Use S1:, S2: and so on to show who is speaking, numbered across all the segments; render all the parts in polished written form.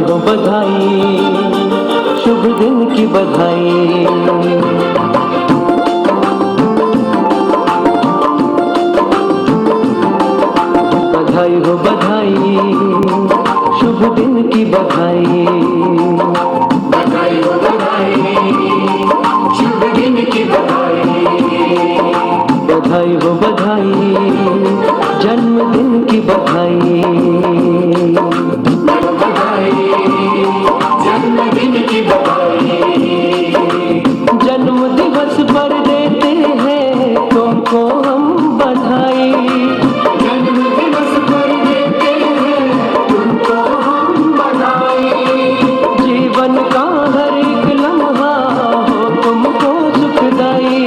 S1: हो बधाई, शुभ दिन की बधाई। बधाई हो बधाई, शुभ दिन की बधाई। बधाई हो बधाई, शुभ दिन की बधाई। बधाई हो बधाई, जन्मदिन की बधाई। बधाई, जन्मदिन की बधाई। जन्म दिवस पर देते हैं तुमको हम बधाई। जन्म दिवस पर देते हैं तुमको हम बधाई। जीवन का हर एक लम्हा हो तुमको सुखदाई।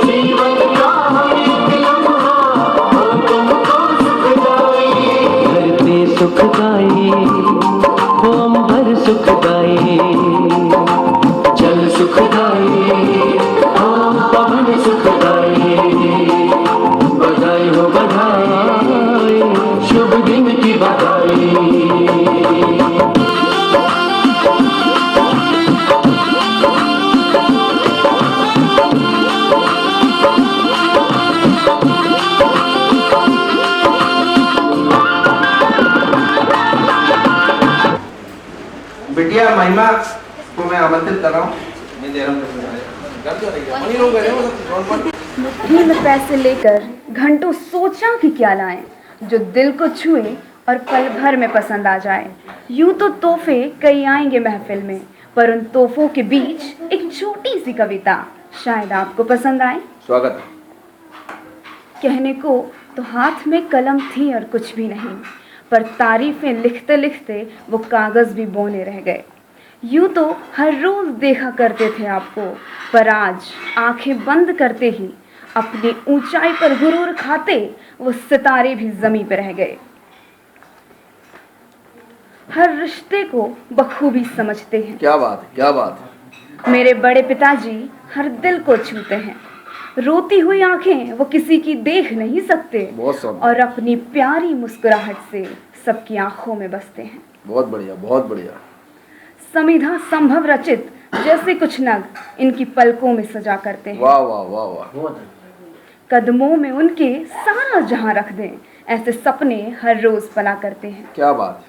S1: जीवन का हर एक लम्हा हो तुमको सुखदाई। धरती सुखदाई, हो अम्बर सुखदाई। जल सुखदाई, हो पवन सुखदाई। बधाई हो बधाई, शुभ दिन की बधाई।
S2: बिटिया महिमा को मैं आमंत्रित कर रहा हूँ। मैं दे रहा हूँ।
S3: मुट्ठी में पैसे लेकर घंटों सोचा कि क्या लाएं, जो दिल को छुए और पल भर में पसंद आ जाए। यूं तो तोहफे कई आएंगे महफिल में, पर उन तोहफों के बीच एक छोटी सी कविता शायद आपको पसंद आए।
S2: स्वागत।
S3: कहने को तो हाथ में कलम थी और कुछ भी नहीं, पर तारीफें लिखते लिखते वो कागज़ भी बौने रह गए। यूं तो हर रोज़ देखा करते थे आपको, पर आज आंखें बंद करते ही अपनी ऊंचाई पर गुरूर खाते वो सितारे भी ज़मीं पर रह गए। हर रिश्ते को बखूबी समझते हैं।
S2: क्या बात है, क्या बात है।
S3: मेरे बड़े पिताजी हर दिल को छूते हैं। रोती हुई आंखें वो किसी की देख नहीं सकते, और अपनी प्यारी मुस्कुराहट से सबकी आंखों में बसते हैं।
S2: बहुत बढ़िया, बहुत बढ़िया।
S3: समिधा संभव रचित जैसे कुछ नग इनकी पलकों में सजा करते हैं।
S2: वाह वाह वाह वाह।
S3: कदमों में उनके सारा जहां रख दें, ऐसे सपने हर रोज पला करते हैं।
S2: क्या बात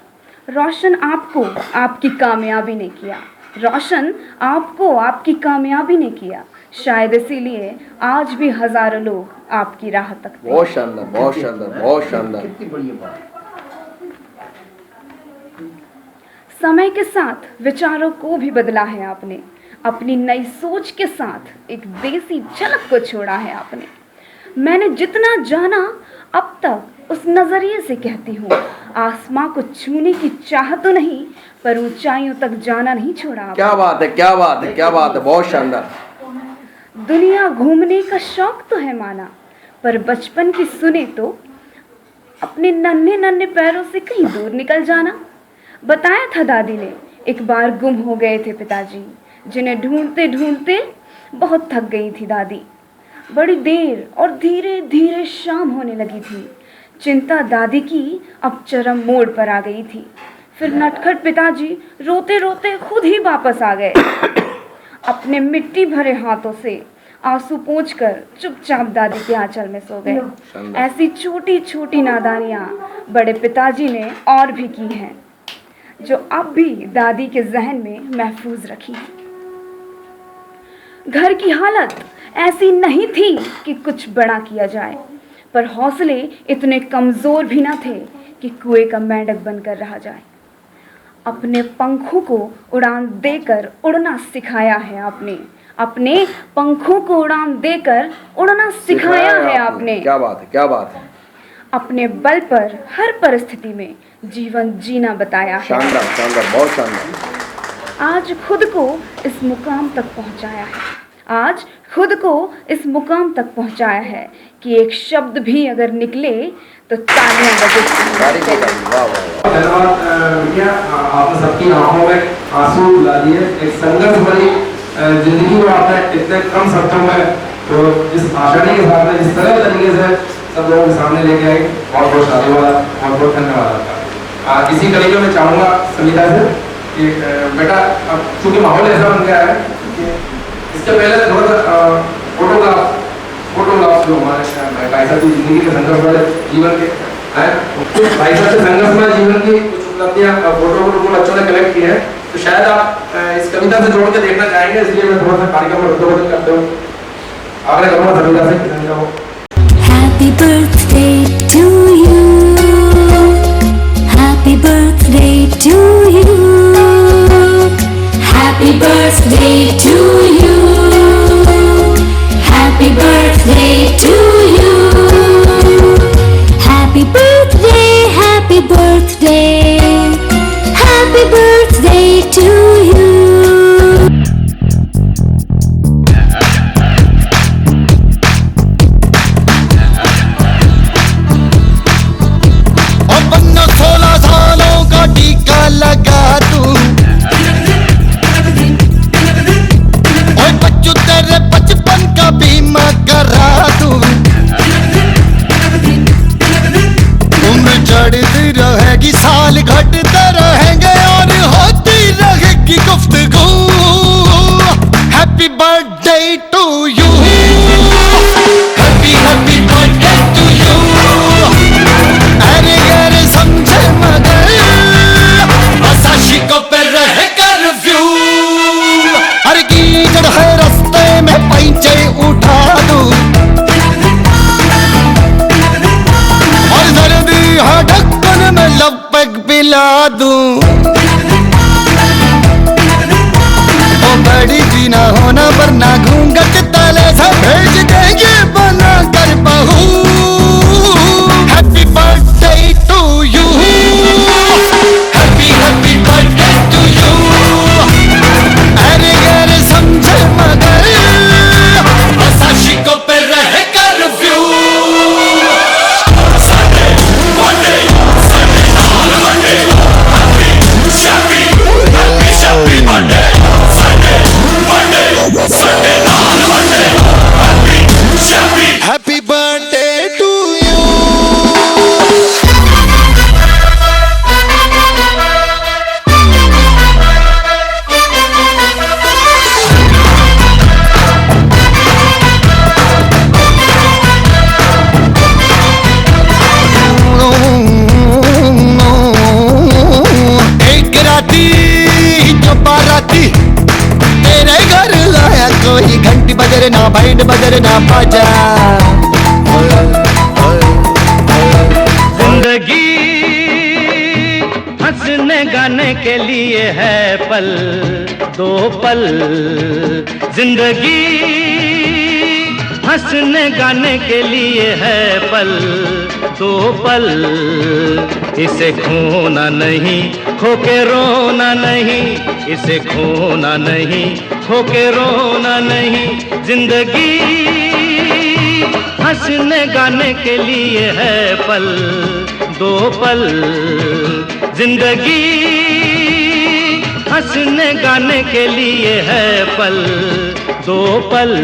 S2: है।
S3: रोशन आपको आपकी कामयाबी ने किया, रोशन आपको आपकी कामयाबी ने किया। शायद इसीलिए आज भी हजारों लोग आपकी राह तकते हैं।
S2: बहुत शानदार, बहुत शानदार, बहुत शानदार। कितनी बढ़िया बात।
S3: समय के साथ विचारों को भी बदला है आपने, अपनी नई सोच के साथ एक देसी झलक को छोड़ा है आपने। मैंने जितना जाना अब तक उस नजरिए से कहती हूँ, आसमां को छूने की चाह तो नहीं, पर ऊंचाइयों तक जाना नहीं छोड़ा आपने।
S2: क्या बात है, क्या बात है, क्या बात है। बहुत शानदार।
S3: दुनिया घूमने का शौक तो है माना, पर बचपन की सुने तो अपने नन्हे नन्हे पैरों से कहीं दूर निकल जाना। बताया था दादी ने, एक बार गुम हो गए थे पिताजी, जिन्हें ढूंढते ढूंढते बहुत थक गई थी दादी। बड़ी देर और धीरे धीरे शाम होने लगी थी। चिंता दादी की अब चरम मोड़ पर आ गई थी। फिर नटखट पिताजी रोते रोते खुद ही वापस आ गए। अपने मिट्टी भरे हाथों से आंसू पोंछकर चुपचाप दादी के आंचल में सो गए। ऐसी छोटी छोटी नादानियां बड़े पिताजी ने और भी की हैं, जो अब भी दादी के जहन में महफूज रखी। घर की हालत ऐसी नहीं थी कि कुछ बड़ा किया जाए, पर हौसले इतने कमजोर भी न थे कि कुएं का मेंढक बनकर रहा जाए। अपने पंखों को उड़ान देकर उड़ना सिखाया है आपने, अपने पंखों को उड़ान देकर उड़ना सिखाया है आपने।
S2: क्या बात है, क्या बात है।
S3: अपने बल पर हर परिस्थिति में जीवन जीना बताया है।
S2: शानदार, शानदार, बहुत शानदार।
S3: आज खुद को इस मुकाम तक पहुंचाया है, आज खुद को इस मुकाम तक पहुंचाया है कि एक शब्द भी अगर निकले तो तालियां बजेंगी।
S2: धन्यवाद भैया, आपने सबकी आंखों में आंसू ला दिए। एक संघर्ष भरी जिंदगी में आपने इतने कम शब्दों में तो जिस आसानी के साथ जिस तरह तरीके से सब लोगों के सामने लेके आए, बहुत बहुत धन्यवाद, बहुत बहुत धन्यवाद आपका। इसी कड़ी में मैं चाहूँगा सविता से कि बेटा अब चूँकि माहौल ऐसा बन गया है कि इससे पहले थोड़ा सा फोटोग्राफ जो हमारे भाई साहब की जिंदगी के संघर्ष वाले जीवन के हैं, कुछ भाई साहब के संघर्ष वाले जीवन की कुछ उपलब्धियाँ फोटो बच्चों ने कलेक्ट की है, तो शायद आप इस कविता से जोड़ के देखना चाहेंगे, इसलिए मैं थोड़ा सा कार्यक्रम में उद्बोधन करता हूँ। आपने करूँगा सविता से।
S4: Happy birthday to you. Happy birthday to you. Happy birthday to you. Happy birthday to you. Happy birthday, happy birthday. Happy birthday to you.
S5: लगा तू ओए बच्चू तेरे बचपन का बीमा करा तू, उम्र चढ़ती रहेगी साल घटते रहेंगे और होती रहेगी गुफ्तगू। Happy birthday to you, happy happy birthday to you. अरे अरे समझे मगर आशिकों पे रहे कर्फ्यू, हर कीचड़ है रास्ते में पैंचे उठा दूं और सर्दी है ढक्कन में लपक पिला दूं। ओ बड़ी भी ना होना वरना घूंघट तले से भेज देंगे बना कर बहू। Happy birthday to you, happy birthday to you. अरे अरे समझे मगर बस आशिकों पे रहे कर्फ्यू। संडे मंडे संडे नाल Monday happy shappy happy shappy Monday Sunday Monday Sunday नाल Monday happy shappy happy birthday to you. तेरे घर आया कोई घंटी बजरे ना बैंड बजरे ना बाजा।
S1: जिंदगी हंसने गाने के लिए है पल दो पल, जिंदगी हंसने गाने के लिए है पल दो पल। इसे खोना नहीं खो के रोना नहीं, इसे खोना नहीं खो के रोना नहीं। जिंदगी हंसने गाने के लिए है पल दो पल, जिंदगी हंसने गाने के लिए है पल दो पल।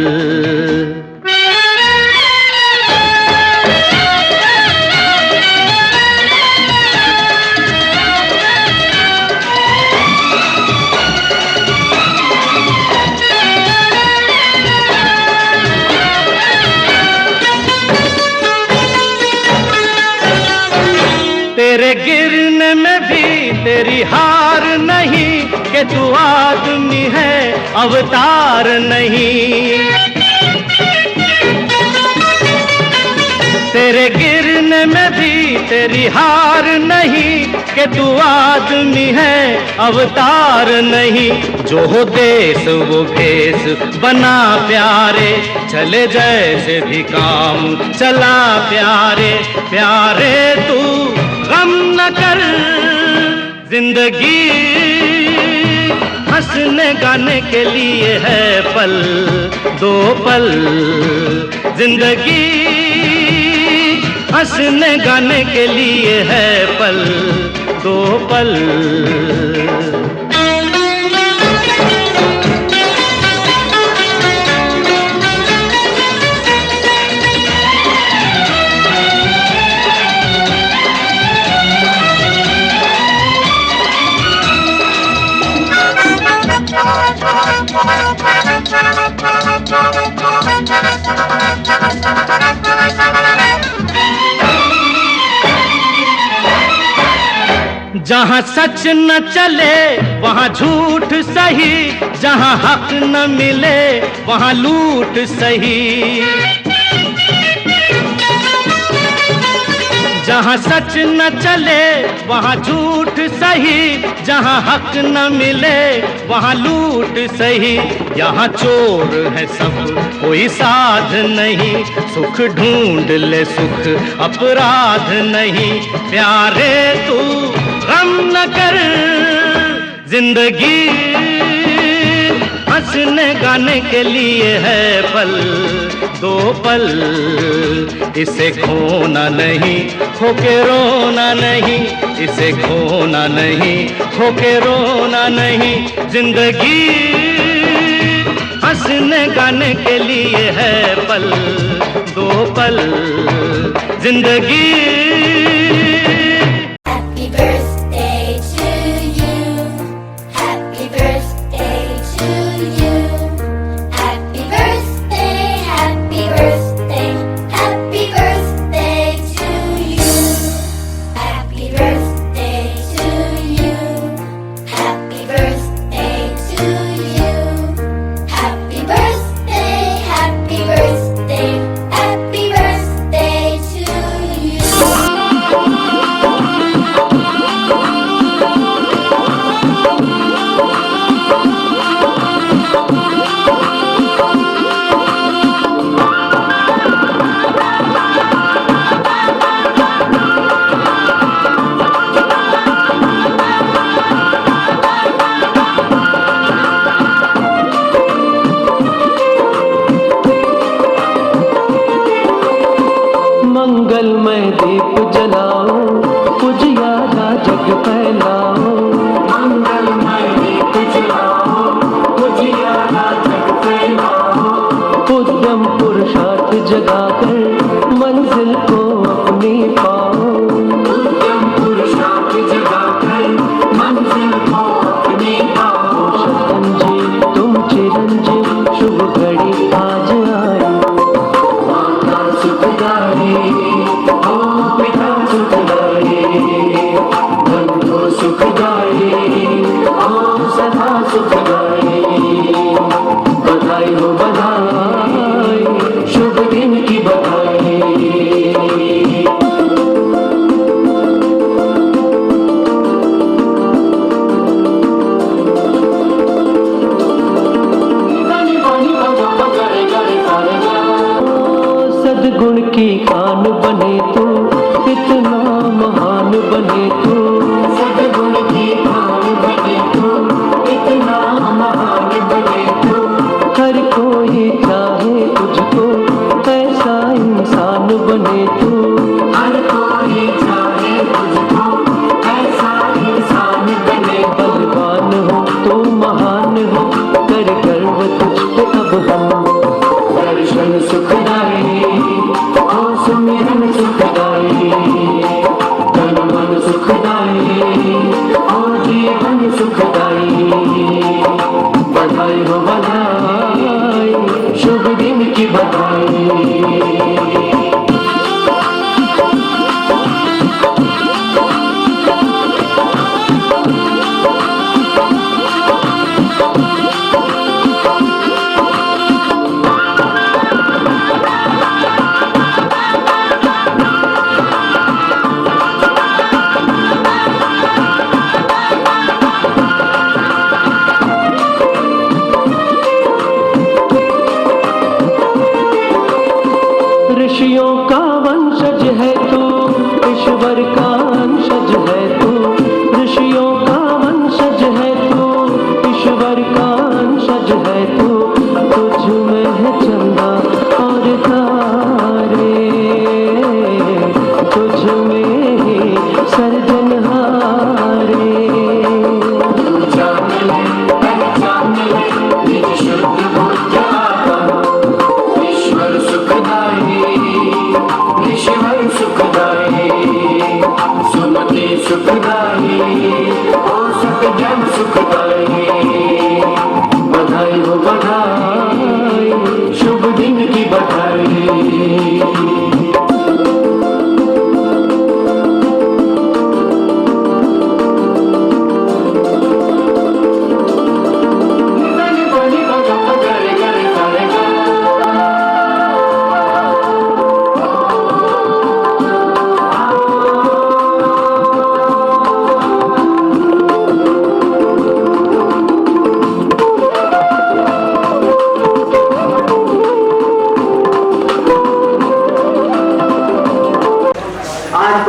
S1: तेरे गिरने में भी तेरी हार नहीं कि तू आदमी है अवतार नहीं। तेरे गिरने में भी तेरी हार नहीं कि तू आदमी है अवतार नहीं। जो हो देश वो भेष बना प्यारे, चले जैसे भी काम चला प्यारे। प्यारे तू गम न कर, जिंदगी हंसने गाने के लिए है पल दो पल, जिंदगी हंसने गाने के लिए है पल दो पल। जहाँ सच न चले वहाँ झूठ सही, जहाँ हक न मिले वहाँ लूट सही। जहाँ सच न चले वहाँ झूठ सही, जहाँ हक न मिले वहाँ लूट सही। यहाँ चोर है सब कोई साध नहीं, सुख ढूंढ ले सुख अपराध नहीं। प्यारे तू गम न कर, जिंदगी हंसने गाने के लिए है पल दो पल, इसे खोना नहीं होके रोना नहीं, इसे खोना नहीं होके रोना नहीं। जिंदगी हंसने गाने के लिए है पल दो पल, जिंदगी।
S4: Happy birthday to you. Happy birthday to you. Happy birthday, happy birthday, happy birthday to you. Happy birthday to you. Happy birthday to you. Happy birthday, happy birthday, happy birthday to you.
S6: मंगलमय दीप जलाओ, उजियारा जग फैलाओ। मंगलमय दीप जलाओ, उजियारा जग फैलाओ। उद्यम पुरुषार्थ जगाकर मंजिल को अपनी पाओ। उद्यम पुरुषार्थ जगाकर मंजिल को अपनी पाओ। शतन जी तुम चिरंजीव, शुभ घड़ी आज आई। माता सुखदाई, ओ पिता सुखदाई, बंधु सुखदाई, ओ सदा सुखदाई। बधाई हो बधाई, शुभ दिन की बधाई। सद्गुण की कान बने तू, इतना महान बने तू। सद्गुण की कान बने तू, इतना महान बने तू। हर कोई चाहे तुझको, ऐसा इंसान बने तू। हर कोई चाहे तुझको, ऐसा इंसान बने। बलवान हो तो महान हो, कर गर्व तुझ पे अब हम। दर्शन सुखदाई, ओ सुमिरन सुखदाई, तन मन सुखदाई।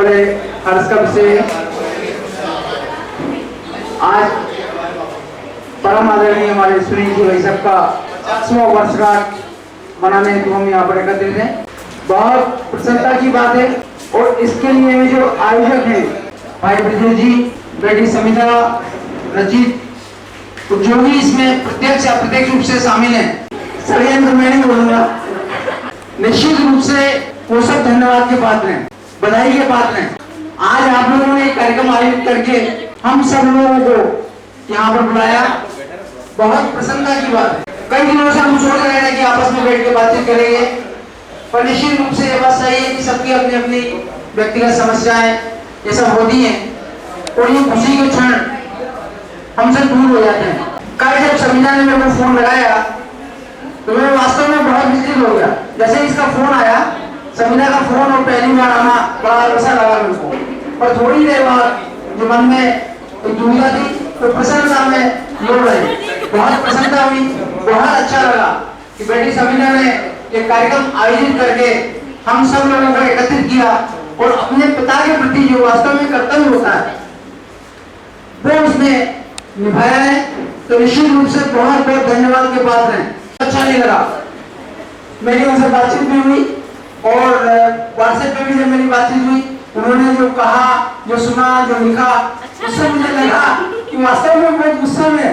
S7: बड़े हर्ष का विषय है। आज परम आदरणीय हमारे सुनील जी भाई साहब का 50वां वर्षगांठ मनाने हेतु हम यहाँ पर एकत्रित हैं। बहुत प्रसन्नता की बात है और इसके लिए जो आयोजक हैं भाई ब्रजेश जी, बेटी समिता, रचित, तो जो भी इसमें प्रत्यक्ष या अप्रत्यक्ष रूप से शामिल हैं, षड्यंत्र मैं नहीं बोलूंगा, निश्चित रूप से वो सब धन्यवाद के पात्र हैं, बधाई के पात्र हैं। आज आप लोगों ने कार्यक्रम आयोजित करके हम सब लोगों को यहाँ पर बुलाया, बहुत प्रसन्नता की बात है। कई दिनों से हम सोच रहे थे कि आपस में बैठ के बातचीत करेंगे, पर निश्चित रूप से ये बात सही है कि सबकी अपनी अपनी व्यक्तिगत समस्याएं ये सब होती हैं और ये खुशी के क्षण हमसे दूर हो जाते हैं। कल जब समीना ने मेरे को फोन लगाया तो मैं वास्तव में बहुत विचलित हो गया। जैसे इसका फोन आया, समीना का फोन और पहली बार आना बड़ा अच्छा लगा मेरे को, पर थोड़ी देर बाद जो मन में एक दुविधा थी तो प्रसन्नता में लोड़ रही, बहुत प्रसन्नता हुई, बहुत अच्छा लगा कि बेटी समीना ने ये कार्यक्रम आयोजित करके हम सब लोगों को एकत्रित किया और अपने पिता के प्रति जो वास्तव में कर्तव्य होता है वो उसने निभाया है। तो निश्चित रूप से बहुत बहुत धन्यवाद के पात्र हैं। अच्छा नहीं लगा, मेरी उनसे बातचीत भी हुई और व्हाट्सएप पे भी जब मेरी बातचीत हुई, उन्होंने जो कहा, जो सुना, जो लिखा, उससे मुझे लगा कि वास्तव में बहुत गुस्सा में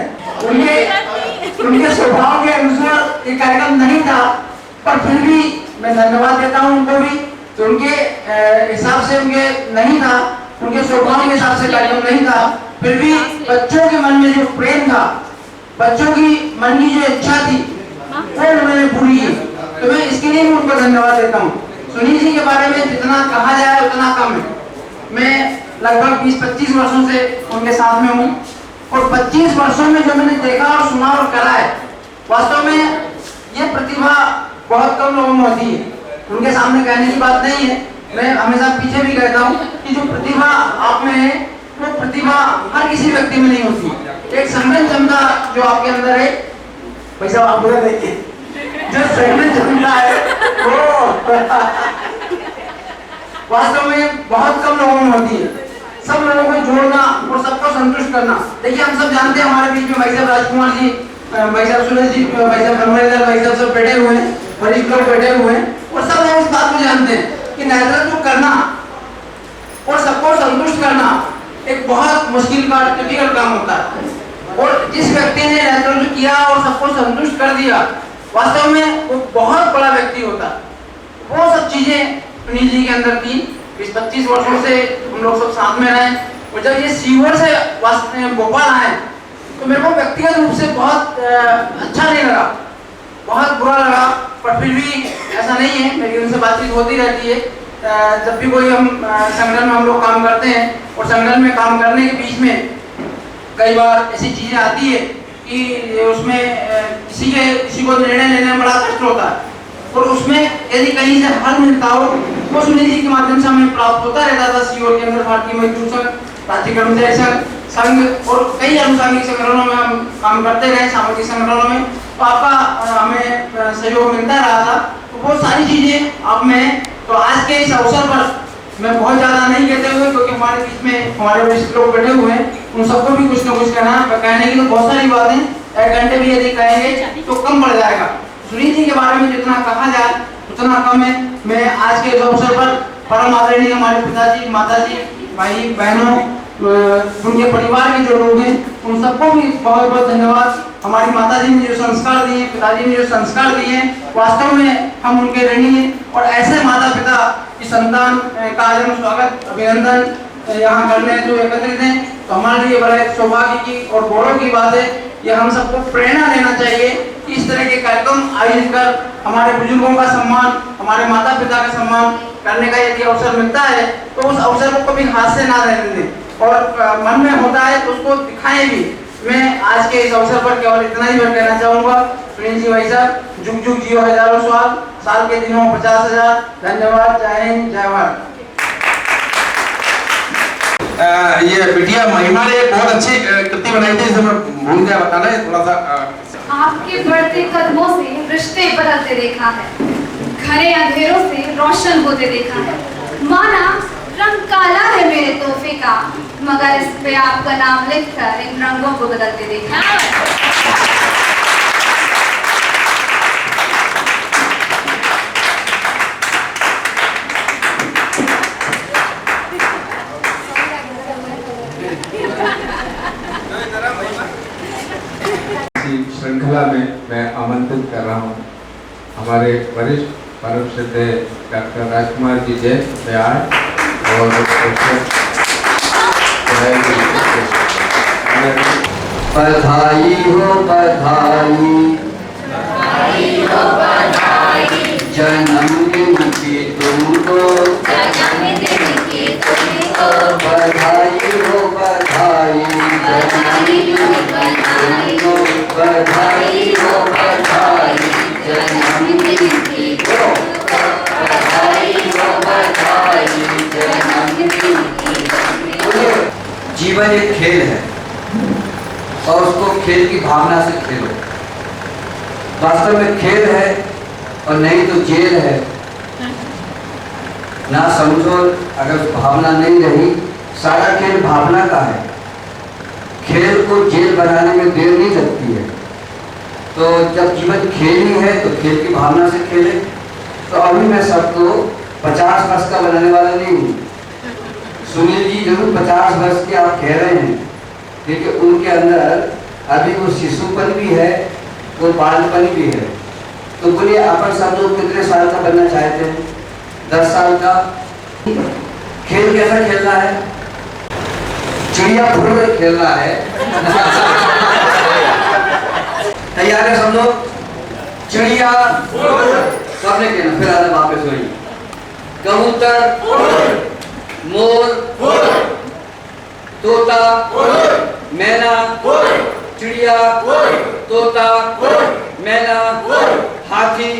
S7: उनके स्वभाव के अनुसार ये कार्यक्रम नहीं था, पर फिर भी मैं धन्यवाद देता हूँ उनको भी। तो उनके हिसाब से उनके नहीं था, उनके स्वभाव के हिसाब से कार्यक्रम नहीं था, फिर भी बच्चों के मन में जो प्रेम था, बच्चों की मन की जो इच्छा थी वो उन्होंने पूरी की। तो मैं इसके लिए भी उनको धन्यवाद देता हूँ। सुनील जी के बारे में जितना कहा जाए उतना कम है। मैं लगभग 20-25 वर्षों से उनके साथ में हूँ और 25 वर्षों में जो मैंने देखा और सुना और करा है, वास्तव में ये प्रतिभा बहुत कम लोगों में होती है। उनके सामने कहने की बात नहीं है, मैं हमेशा पीछे भी कहता हूँ कि जो प्रतिभा आप में है वो प्रतिभा हर किसी व्यक्ति में नहीं होती। एक संगठन क्षमता जो आपके अंदर है, पैसा आप बोले देखिए, जो संगठन क्षमता है वो वास्तव में बहुत कम लोगों में होती है। सब लोगों को जोड़ना और सबको संतुष्ट करना। देखिए हम सब जानते हैं हमारे बीच में भाई साहब राजकुमार जी, भाई साहब सुरेश जी, भाई साहब धर्मेंद्र, भाई साहब सब बैठे हुए हैं, वरिष्ठ लोग बैठे हुए हैं और सब लोग इस बात को जानते हैं कि नेतृत्व करना और सबको संतुष्ट करना एक बहुत मुश्किल का टिपिकल काम होता है। और जिस व्यक्ति ने नेतृत्व किया और सबको संतुष्ट कर दिया, वास्तव में वो बहुत बड़ा व्यक्ति होता है। वो सब चीजें सुनील जी के अंदर थी। 20-25 वर्षों से हम लोग सब साथ में रहे और जब ये सीवर से भोपाल आए तो मेरे को व्यक्तिगत रूप से बहुत अच्छा नहीं लगा, बहुत बुरा लगा, पर फिर भी ऐसा नहीं है, मेरी उनसे बातचीत होती रहती है। जब भी कोई हम संगठन में हम लोग काम करते हैं और संगठन में काम करने के बीच में कई बार ऐसी चीजें आती है कि उसमें किसी को निर्णय लेने में बड़ा कष्ट होता है और उसमें यदि कहीं से हल मिलता हो वो सुनील जी के माध्यम से हमें प्राप्त होता रहता था। सीओ के अंदर भारतीय मजदूर संघ, राज्य कर्मचारी संघ और कई अनुसांगिक संगठनों में हम काम करते रहे, सामाजिक संगठनों में, तो आपका हमें सहयोग मिलता रहा था। तो वो सारी चीजें आप में, तो आज के इस अवसर पर मैं बहुत ज्यादा नहीं कहते हुए, क्योंकि हमारे बीच में हमारे वरिष्ठ लोग बैठे हुए हैं, उन सबको भी कुछ ना कुछ कहने की तो बहुत सारी बातें, 1 घंटे भी यदि कहेंगे तो कम पड़ जाएगा। सुनील जी के बारे में जितना कहा जाए उतना कम है। मैं आज के इस अवसर पर परम आदरणीय हमारे पिताजी, माताजी, भाई बहनों, उनके परिवार के जो लोग हैं उन सबको भी बहुत बहुत धन्यवाद। हमारी माताजी ने जो संस्कार दिए, पिताजी ने जो संस्कार दिए, वास्तव में हम उनके ऋणी हैं। और ऐसे माता पिता की संतान का आज हम स्वागत, अभिनंदन यहाँ करने जो एकत्रित हैं, तो हमारे लिए बड़ा एक सौभाग्य की और गौरव की बात है। ये हम सबको प्रेरणा देना चाहिए कि इस तरह के कार्यक्रम आयोजित कर हमारे बुजुर्गों का सम्मान, हमारे माता पिता का सम्मान करने का यदि अवसर मिलता है तो उस अवसर को कभी हाथ से ना रहने दें और मन में होता है तो उसको दिखाएं भी। मैं आज के इस अवसर पर केवल इतना ही मैं कहना चाहूँगा, सुनील जी भाई साहब जुग जुग जियो, हजारों साल के दिनों 50,000। धन्यवाद। जय हिंद, जय भारत।
S2: ये बिटिया महिमा ने एक बहुत अच्छी कृति बनाई थी, इसे मैं भूल गया बताना है थोड़ा सा।
S8: आपके बढ़ते कदमों से रिश्ते बदलते देखा है, घरे अंधेरों से रोशन होते देखा है, माना रंग काला है मेरे तोहफे का, मगर इस पे आपका नाम लिखकर इन रंगों को बदलते देखा।
S2: श्रृंखला में मैं आमंत्रित कर रहा हूँ हमारे वरिष्ठ परम श्रद्धेय डॉक्टर राजकुमार जी जैन में आए और
S5: बधाई हो बधाई, जन्मदिन की तुमको, बधाई हो बधाई, जन्मदिन तुमको, बधाई हो बधाई, जन्मदिन की तुमको, बधाई हो बधाई, जन्मदिन की तुमको। जीवन एक खेल है और उसको खेल की भावना से खेलो। वास्तव में खेल है और नहीं तो जेल है। ना समझो, अगर भावना नहीं रही, सारा खेल भावना का है। खेल को जेल बनाने में देर नहीं लगती है। तो जब जीवन खेल ही है तो खेल की भावना से खेले। तो अभी मैं सबको 50 वर्ष का बनाने वाला नहीं हूँ। सुनील जी जरूर 50 वर्ष के आप कह रहे हैं, लेकिन उनके अंदर अभी वो शिशुपन भी है, वो बालपन भी है। तो बोलिए अपन सब लोग कितने साल का बनना चाहते हैं? 10 साल का। खेल कैसा खेलना है? चिड़िया फुटबॉल खेलना है। तैयार है सब लोग? चिड़िया सबने खेलना, फिर आना वापस वही। कबूतर, मोर, तोता, मैना, चिड़िया, तोता, मैना, हाथी।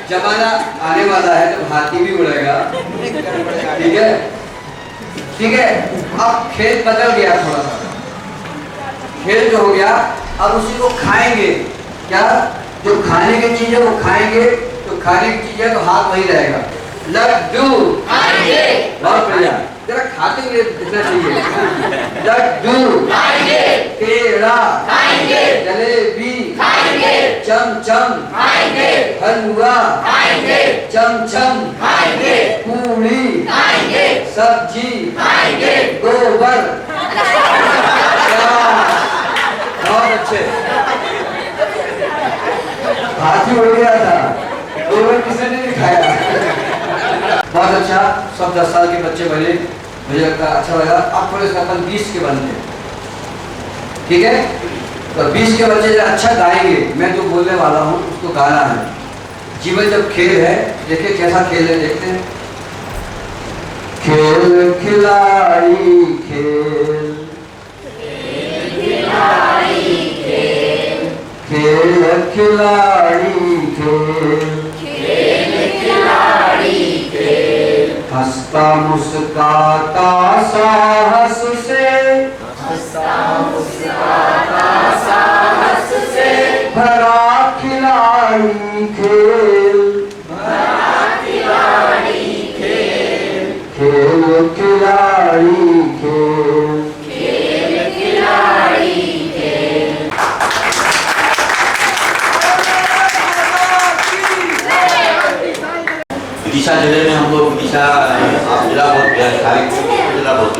S5: जमाना आने वाला है तो हाथी भी उड़ेगा। ठीक है, ठीक है। अब खेल बदल गया थोड़ा सा। खेल जो हो गया, अब उसी को खाएंगे। क्या? जो खाने की चीज है वो खाएंगे, तो खाने की चीज है तो हाथ वही रहेगा। लड्डू खाएंगे। बहुत बढ़िया, जरा खाते हुए दिखना चाहिए। लड्डू खाएंगे, पेड़ा खाएंगे, जलेबी खाएंगे, चमचम खाएंगे, हलवा खाएंगे, चमचम खाएंगे, पूरी खाएंगे, सब्जी खाएंगे, गोबर। बहुत अच्छे। हाथी उड़ गया था, गोबर किसी ने नहीं खाया। बहुत अच्छा। सब 10 साल के बच्चे बने, मुझे लगता अच्छा लगा। अब थोड़े से अपन 20 के बनते हैं, ठीक है? तो 20 के बच्चे जब अच्छा गाएंगे, मैं जो बोलने वाला हूँ उसको गाना है। जीवन जब खेल है, देखिए कैसा खेल है, देखते हैं। खेल खिलाड़ी खेल, खेल खिलाड़ी खेल, हंसता मुस्कुराता साहस से, भरा खिलाड़ी खेल, खेल खिलाड़ी खेल।
S9: विदिशा जिले में हम लोग विदिशा जिला बहुत जिला बहुत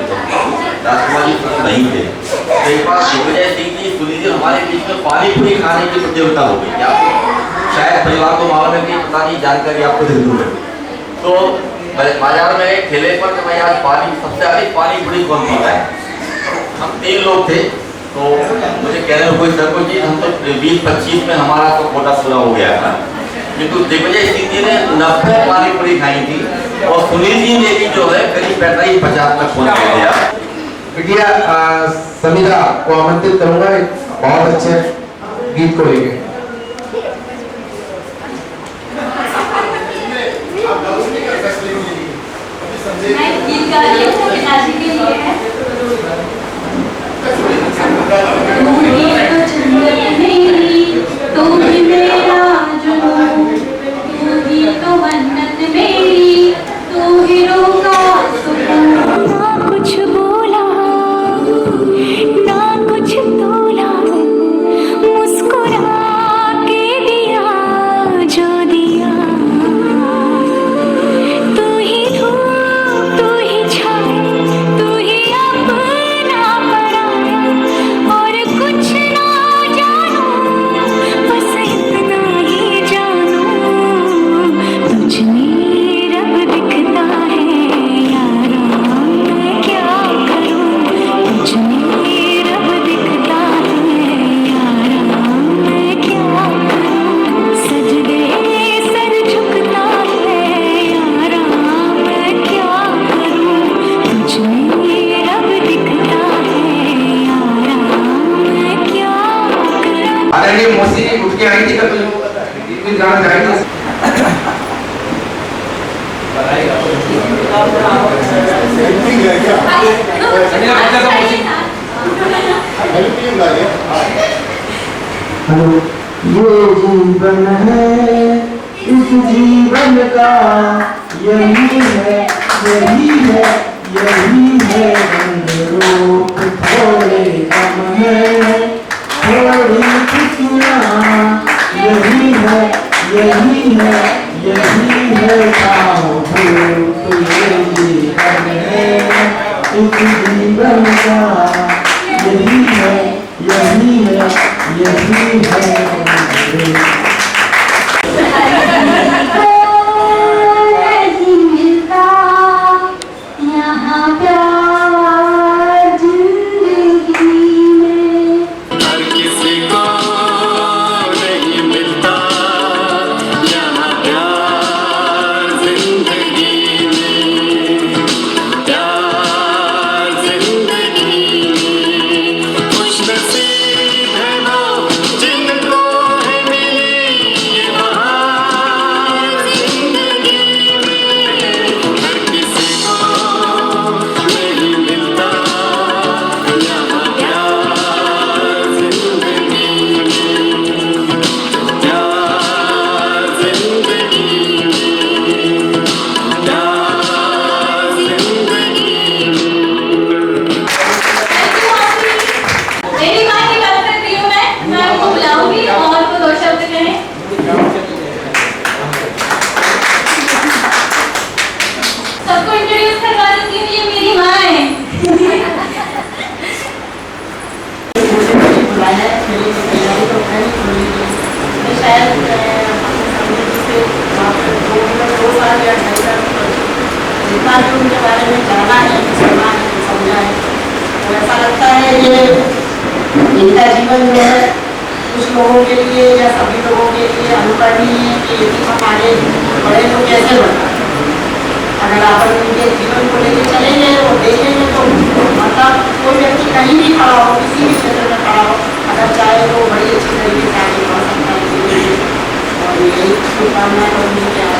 S9: राजकुमार जी नहीं थे। तो एक बार दिग्विजय सिंह जी सुनी जी हमारे बीच में पानी पूरी खाने की प्रतियोगिता हो गई। आपको शायद परिवार को मालूम है कि पता नहीं जानकारी आपको दे दूँ। तो बाजार में ठेले पर कि भाई आज पानी सबसे अधिक पानी पूरी कौन पीता है? हम 3 लोग थे। तो मुझे कह रहे कोई सर को जी हम तो 20-25 में हमारा तो कोटा पूरा हो गया था, किंतु दिग्विजय सिंह जी ने 90 पानी पूरी खाई थी और सुनील जी ने भी जो है करीब 45-50 तक पहुंच गया।
S2: बिटिया समीरा को आमंत्रित करूंगा एक बहुत अच्छे गीत को लेके।
S8: गीत गा रही हूँ पिताजी के लिए है। तो जन्नत नहीं
S2: उठ के आई थी कभी कोई गाना गाएगी
S7: ये जीवन है, इस जीवन का यही है, यही है, यही है रंग रूप थोड़े कम है, थोड़ी खुशियाँ यही है, यही है, यही है पाँव धूप ये जीवन है, इस जीवन का यही है, यही है, यही है
S4: नहीं मिलता यहाँ प्यार जिंदगी में।
S5: हर किसी को नहीं मिलता यहाँ प्यार जिंदगी में, प्यार जिंदगी में। खुश नसीब है वो जिनको है मिली ये बहार जिंदगी में। हर किसी को नहीं मिलता यहाँ प्यार जिंदगी में, प्यार जिंदगी में, प्यार जिंदगी में।
S8: मेरी माँ की बात करती हूँ मैं उनको बुलाऊंगी और वो 2 शब्द कहें। सबको इंट्रोड्यूस करवा देती हूँ, ये मेरी माँ है।
S10: जितना भी उनके बारे में जाना है, सुना है, समझा है, तो ऐसा लगता है ये इनका जीवन जो है कुछ लोगों के लिए या सभी लोगों के लिए अनुकरणीय है कि यदि हमारे बड़े लोग कैसे बनते हैं। अगर आप उनके जीवन को लेकर चलेंगे और देखेंगे तो मतलब कोई व्यक्ति कहीं भी खड़ा हो, किसी भी क्षेत्र में खड़ा हो, अगर चाहे तो बड़ी अच्छी तरीके से आगे बढ़ सकता है। और यही शुभकामनाएं करूँगी कि आप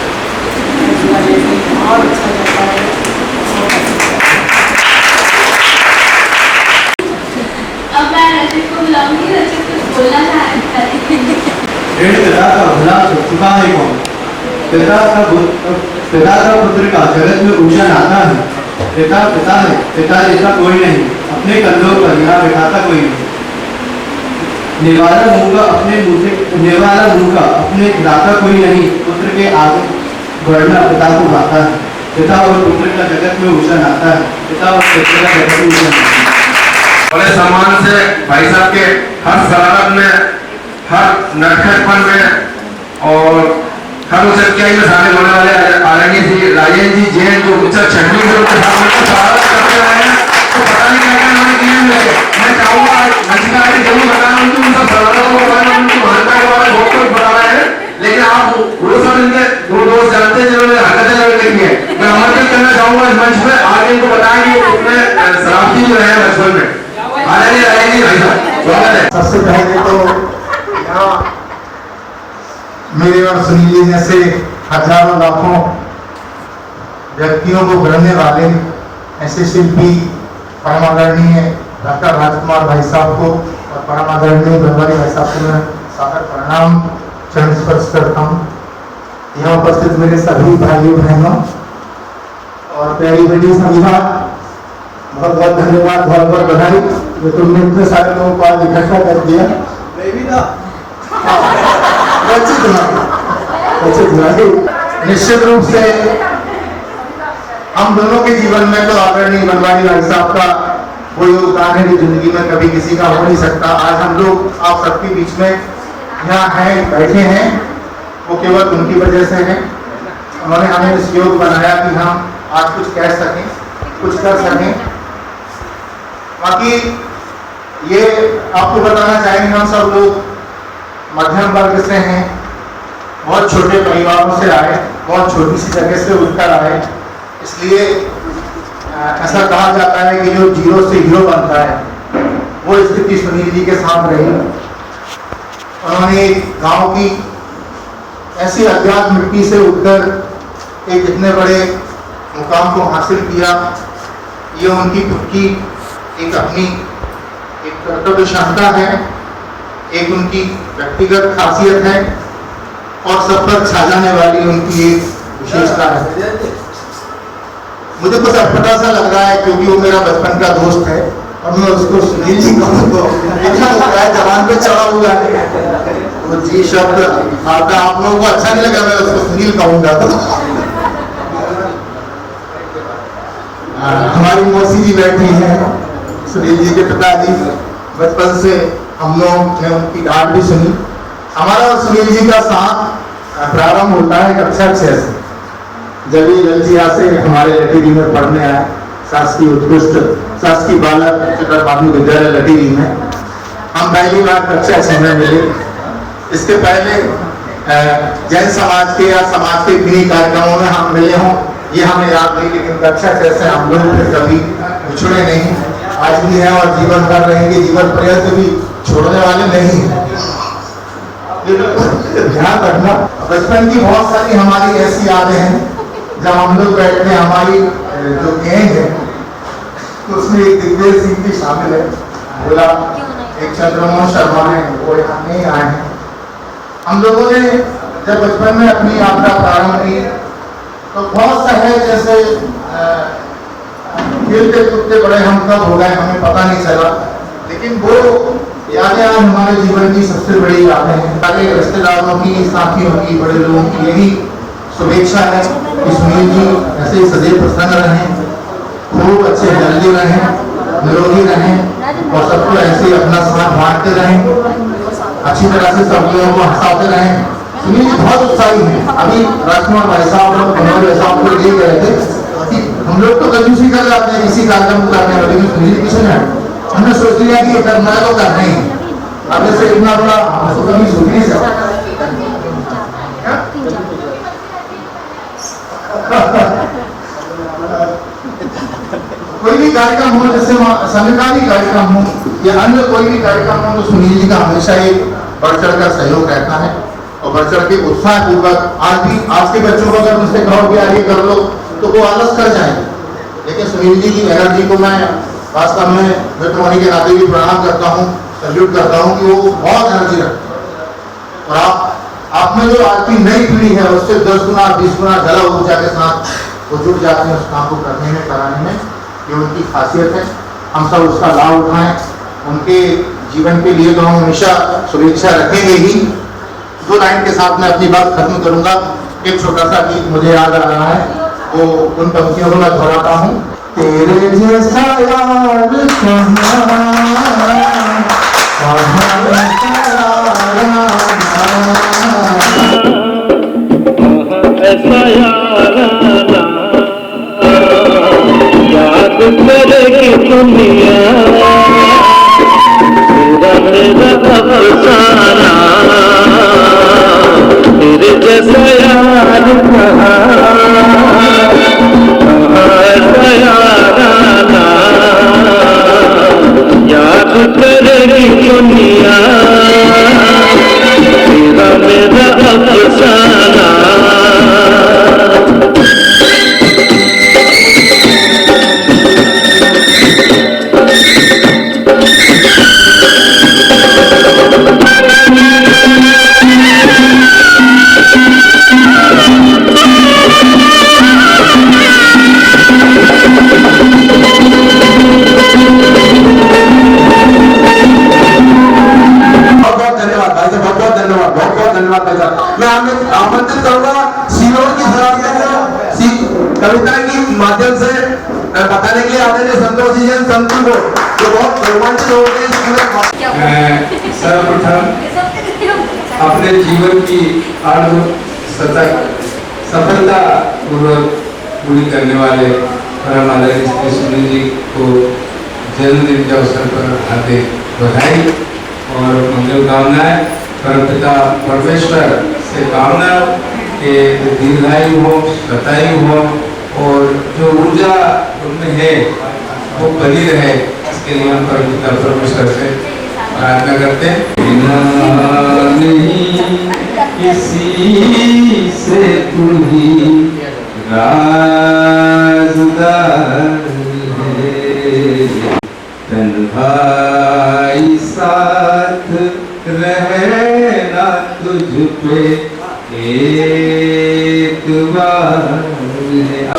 S10: जीवन ऐसे बहुत अच्छा रहता है।
S8: अब मैं रचित को बुलाऊंगी, रचित कुछ बोलना चाहती है।
S11: पिता का भला चुका है कौन? पिता का पुत्र का जगत में ऊंचा नाता है। पिता पिता है, पिता जैसा कोई नहीं, अपने कंधों पर यहाँ बैठाता कोई नहीं। निवारा मुँह का अपने दाता कोई नहीं, पुत्र के आगे बढ़ना पिता को भाता है। पिता और पुत्र का जगत में ऊंचा नाता है, पिता और पुत्र का जगत में ऊंचा नाता है।
S2: बड़े सम्मान से भाई साहब के हर शरारत में, हर नटखटपन में और हर उस सच्चाई में शामिल होने वाले आदरणीय श्री राजेंद्र जी जैन जो उच्च छठवीं से उनके सामने स्वागत करते रहे हैं, तो पता नहीं क्या क्या उन्होंने किए हैं। मैं चाहूँगा मंच का जरूर बताना उनकी उन सब शरारतों के बारे में, उनकी महानता के बारे में बहुत कुछ बता रहे हैं, लेकिन आप वो सब इनके दो दोस्त जानते हैं जिन्होंने हरकतें जरूर की है। मैं आमंत्रित करना चाहूँगा इस मंच पर आज इनको बताएंगे अपने शराबती जो है बचपन में।
S12: सबसे पहले तो यहाँ मेरे और सुनील जी जैसे हजारों लाखों व्यक्तियों को गढ़ने वाले ऐसे शिल्पी परम आदरणीय डॉक्टर राजकुमार भाई साहब को और परम आदरणीय बनवारी भाई साहब को मैं सादर प्रणाम चरण स्पर्श करता हूँ। यहाँ उपस्थित मेरे सभी भाइयों बहनों और प्यारी बेटी संविधा, बहुत बहुत धन्यवाद, बहुत बहुत बधाई जो तुमने इतने सारे लोगों को आज इकट्ठा कर दिया। निश्चित रूप से हम दोनों के जीवन में तो आदरणीय बनवारी भाई साहब का वो योगदान है जो जिंदगी में कभी किसी का हो नहीं सकता। आज हम लोग आप सबके बीच में यहाँ हैं, बैठे हैं, वो केवल उनकी वजह से है। उन्होंने हमें इस योग बनाया कि हम आज कुछ कह सकें, कुछ कर सकें। बाकी ये आपको बताना चाहेंगे, हम सब लोग मध्यम वर्ग से हैं, बहुत छोटे परिवारों से आए, बहुत छोटी सी जगह से उठकर आए, इसलिए ऐसा कहा जाता है कि जो जीरो से हीरो बनता है वो स्थिति सुनील जी के साथ रही। उन्होंने गांव की ऐसी अज्ञात मिट्टी से उठकर एक इतने बड़े मुकाम को हासिल किया। ये उनकी खुद की एक अपनी एक कर्तव्य क्षमता है, एक उनकी व्यक्तिगत खासियत है और सब पर छा जाने वाली उनकी एक विशेषता है। मुझे कुछ अटपटा सा लग रहा है क्योंकि वो मेरा बचपन का दोस्त है और मैं उसको सुनील जी कहूँ तो अच्छा लगता है, जवान पे चढ़ा हुआ है। वो जी शब्द आता आप लोगों को अच्छा नहीं लगा, मैं उसको सुनील कहूँगा। तो हमारी मौसी जी बैठी हैं, सुनील जी के पिताजी। बचपन से हम लोग ने उनकी डांट भी सुनी। हमारा और सुनील जी का साथ प्रारंभ होता है कक्षा 6 से, जब ये ललचिया से हमारे लटीरी में पढ़ने आए, शासकीय उत्कृष्ट शासकीय बालक उच्चतर माध्यमिक विद्यालय लटीरी में। हम पहली बार कक्षा 6 में मिले। इसके पहले जैन समाज के या समाज के किन्हीं कार्यक्रमों में हम मिले हों ये हमें याद नहीं, लेकिन कक्षा 6 से हम लोग फिर कभी बिछड़े नहीं, आज भी हैं और जीवन भर रहेंगे, जीवन पर्यंत भी छोड़ने वाले नहीं हैं। ध्यान रखना, बचपन की बहुत सारी हमारी ऐसी यादें हैं जब हम लोग बैठते हैं। हमारी जो गैंग है तो उसमें एक दिग्विजय सिंह भी शामिल है, बोला एक चंद्रमोहन शर्मा है, वो यहाँ नहीं आए हैं। हम लोगों ने जब बचपन में अपनी यात्रा प्रारंभ की तो बहुत सहज जैसे खेलते कूदते बड़े हम कब हो गए हमें पता नहीं चला, लेकिन वो यादें आज हमारे जीवन की सबसे बड़ी यादें हैं। सारे रिश्तेदारों की, साथियों की, बड़े लोगों की यही शुभेच्छा है कि सुनील जी ऐसे सदैव प्रसन्न रहें, खूब अच्छे हेल्दी रहें, निरोगी रहें और सबको ऐसे अपना साथ बांटते रहें, अच्छी तरह से सब लोगों को हंसाते रहें। सुनील जी बहुत उत्साही हैं। अभी राजकुमार भाई साहब लोग भाई साहब को ले गए थे, हम लोग तो कंजूसी कर जाते हैं इसी कार्यक्रम को करने वाले, लेकिन सुनील पीछे है। हमने सोच लिया कि ये करना है तो करना ही है। अब जैसे इतना बड़ा हमको कभी सोच नहीं सकता। कोई भी कार्यक्रम हो, जैसे संविधानिक कार्यक्रम हो या अन्य कोई भी कार्यक्रम हो, तो सुनील जी का हमेशा एक बढ़ चढ़ कर सहयोग रहता है और बढ़ चढ़ के उत्साह पूर्वक। आज के बच्चों को अगर मुझसे कहो कि आगे कर लो तो वो आलस कर जाएंगे, लेकिन सुनील जी की एनर्जी को मैं वास्तव में मित्र होने के नाते भी प्रणाम करता हूँ, सल्यूट करता हूँ कि वो बहुत एनर्जी रखते हैं। और आप में जो आज की नई पीढ़ी है उससे 10 गुना 20 गुना ज़्यादा ऊर्जा के साथ वो जुट जाते हैं उस काम को करने में, कराने में। ये उनकी खासियत है, हम सब उसका लाभ उठाएं। उनके जीवन के लिए तो हम हमेशा शुभेच्छा रखेंगे ही। 2 लाइन के साथ मैं अपनी बात खत्म करूंगा। एक छोटा सा गीत मुझे याद आ रहा है, वो उन पंक्तियों को मैं दोहराता हूँ। तेरे जैसा यार
S6: ऐसा याराना याद करेगी दुनिया, मेरा अफसाना तेरे जैसा यार कहाँ, ऐसा याराना याद करेगी दुनिया, मेरा अफसाना।
S2: मैं आमंत्रित करूंगा सीलोर की कविता की माध्यम से बताने के लिए आदरणीय संतोष जी संतु को, जो बहुत रोमांचित हो गए। सर्वप्रथम अपने जीवन की सफलता पूर्वक पूरी करने वाले परम आदरणीय सुनील जी को जन्मदिन के अवसर पर हार्दिक बधाई और मंगल कामनाएं। परमपिता परमेश्वर से कामना के दीर्घायु हो, शतायु हो और जो ऊर्जा उनमें है वो बनी रहे, इसके लिए हम परमपिता परमेश्वर से
S12: प्रार्थना करते हैं। बिना नहीं किसी से तू ही राज़दार है, तन्हाई साथ रहना तुझ पे एक बार है।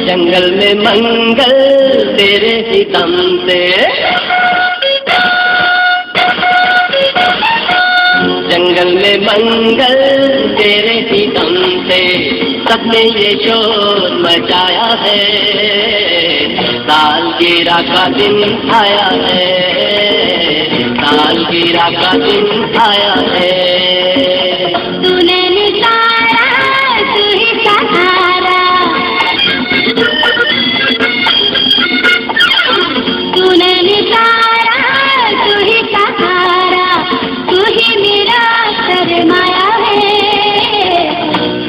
S6: जंगल में मंगल तेरे ही दम से, जंगल में मंगल तेरे ही दम से, सबने ये शोर मचाया है, सालगिरह का दिन आया है, सालगिरह का दिन आया है।
S4: तूने निकाला तू ही सहारा, तूने निकाला तू ही सहारा, तू ही मेरा सरमाया है,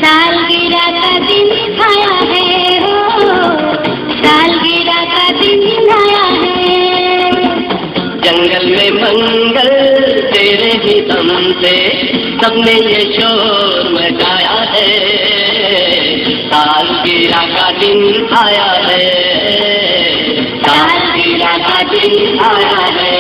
S4: सालगिरह का दिन आया है, हो सालगिरह का दिन आया है।
S6: जंगल में मंगल तेरे ही दम से, सबने ये शोर मचाया है, सालगिरह का दिन आया है, सालगिरह का दिन आया है।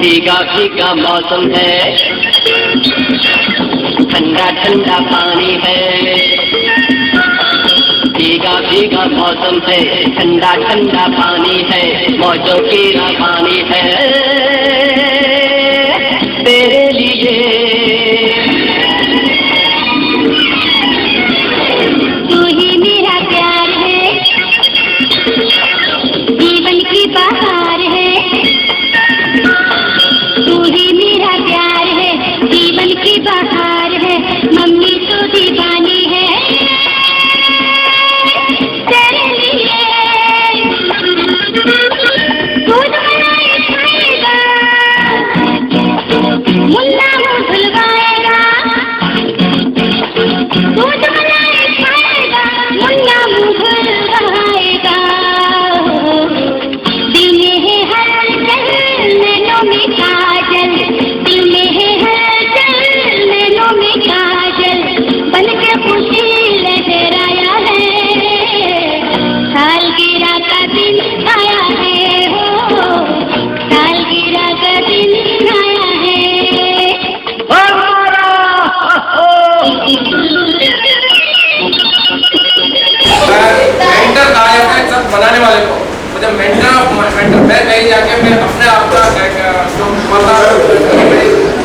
S6: भीगा भीगा मौसम है, ठंडा ठंडा पानी है, भीगा भीगा मौसम है, ठंडा ठंडा पानी है, मौजों की रवानी है तेरे लिए।
S4: तू ही मेरा प्यार है, जीवन की बहार है, तू ही मेरा प्यार है, जीवन की बहार है, मम्मी तो दीवानी है तेरे लिए। दूध मलाई खाएगा, मुन्ना मुँह धुलवाएगा, दूध मलाई खाएगा, मुन्ना मुँह धुलवाएगा, दिल में है हलचल नैनों में काजल, दिल में है हलचल नैनों में काजल, बन के खुशी लहराया है, सालगिरह का दिन आया है, हो सालगिरह का दिन आया है।
S2: मेंटर गायक है सब बनाने वाले को, मुझे मेंटर मैं कहीं जाके मैं अपने आप का जो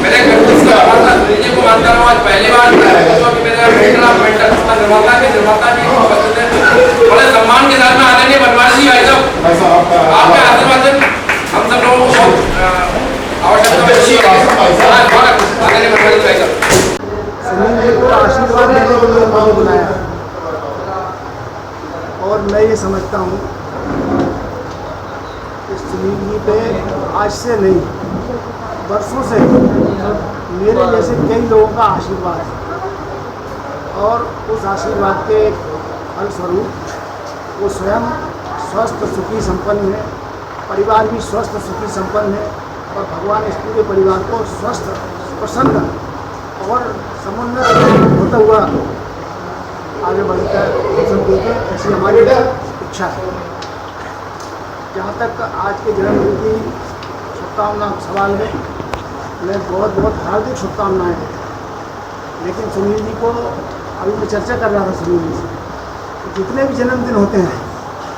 S2: मेरे इसका निर्माता को मानता हूँ, आज पहली बार मेरा मेंटर निर्माता के बड़े सम्मान के साथ में आदरणीय बनवारी जी भाई साहब, आपके आशीर्वाद हम सब लोगों को बहुत आवश्यकता अच्छी है। आदरणीय बनवारी भाई साहब,
S7: सुनील जी को आशीर्वाद देने के लिए उन्होंने बुलाया, और मैं ये समझता हूँ कि सुनील जी पे आज से नहीं बरसों से मेरे जैसे कई लोगों का आशीर्वाद है, और उस आशीर्वाद के फलस्वरूप वो स्वयं स्वस्थ सुखी संपन्न है, परिवार भी स्वस्थ सुखी संपन्न है, और भगवान इस पूरे परिवार को स्वस्थ प्रसन्न और समुन्नत होता हुआ आगे बढ़कर सब देखें, ऐसी हमारी इच्छा है। जहाँ तक आज के जन्मदिन की शुभकामना सवाल में मैं बहुत बहुत हार्दिक शुभकामनाएँ हैं, लेकिन सुनील जी को अभी मैं चर्चा कर रहा था सुनील जी से, तो जितने भी जन्मदिन होते हैं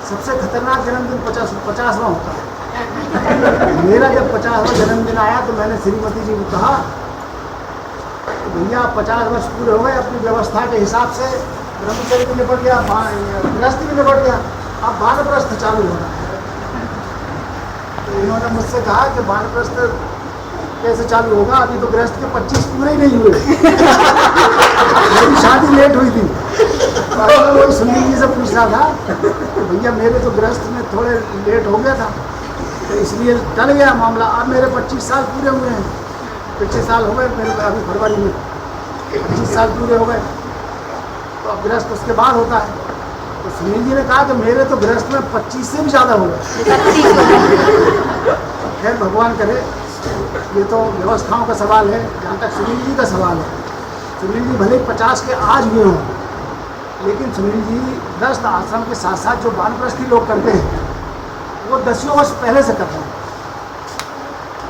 S7: सबसे खतरनाक जन्मदिन 50वां होता है। मेरा जब 50वां जन्मदिन आया तो मैंने श्रीमती जी को कहा तो भैया 50 वर्ष पूरे हो गए, अपनी व्यवस्था के हिसाब से ब्रह्मचर्य भी निपट गया, गृहस्थी भी निपट गया, अब वानप्रस्थ चालू हो रहा है। तो इन्होंने मुझसे कहा कि वानप्रस्थ कैसे चालू होगा, अभी तो गृहस्थ के 25 पूरे ही नहीं हुए। मेरी शादी लेट हुई थी, तो वही सुनील जी से पूछ रहा था तो भैया मेरे तो गृहस्थ में थोड़े लेट हो गया था, तो इसलिए टल गया मामला। अब मेरे 25 साल पूरे हुए हैं, पिछले साल हो गए मेरे, अभी फरवरी में 25 साल पूरे हो गए, तो अब गृहस्थ उसके बाद होता है। तो सुनील जी ने कहा कि मेरे तो गृहस्थ में 25 से भी ज़्यादा हो गए। खैर भगवान करे, ये तो व्यवस्थाओं का सवाल है। जहाँ तक सुनील जी का सवाल है, सुनील जी भले 50 के आज हुए हों, लेकिन सुनील जी गृहस्थ आश्रम के साथ साथ जो वानप्रस्थी लोग करते हैं वो 10 वर्ष पहले से करते हैं।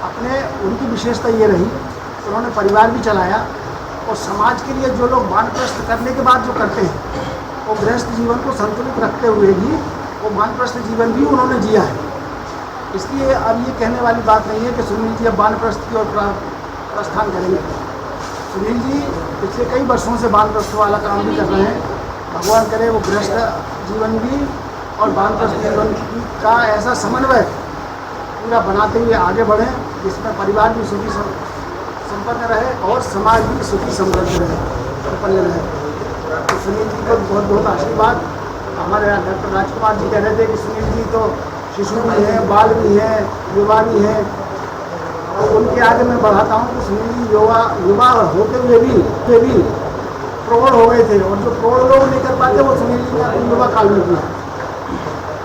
S7: अपने उनकी विशेषता ये रही, उन्होंने परिवार भी चलाया और समाज के लिए जो लोग वानप्रस्थ करने के बाद जो करते हैं वो गृहस्थ जीवन को संतुलित रखते हुए भी वो वानप्रस्थ जीवन भी उन्होंने जिया है। इसलिए अब ये कहने वाली बात नहीं है कि सुनील जी अब वानप्रस्थ की ओर प्रस्थान करेंगे। सुनील जी पिछले कई वर्षों से वानप्रस्थ वाला काम भी कर रहे हैं। भगवान करे वो गृहस्थ जीवन भी और वानप्रस्थ जीवन का ऐसा समन्वय पूरा बनाते हुए आगे बढ़ें, जिसमें परिवार भी सुखी संपन्न रहे और समाज भी सुखी समृद्ध रहे, संपन्न रहे। तो सुनील जी को बहुत बहुत आशीर्वाद। हमारे यहाँ डॉक्टर राजकुमार जी कह रहे थे कि सुनील जी तो शिशु भी हैं, बाल भी हैं, युवा भी हैं, और उनके आगे मैं बढ़ाता हूँ कि सुनील जी युवा होते हुए भी प्रौढ़ हो गए थे, और जो प्रौढ़ लोग नहीं कर पाते वो सुनील जी का युवा काल में किया।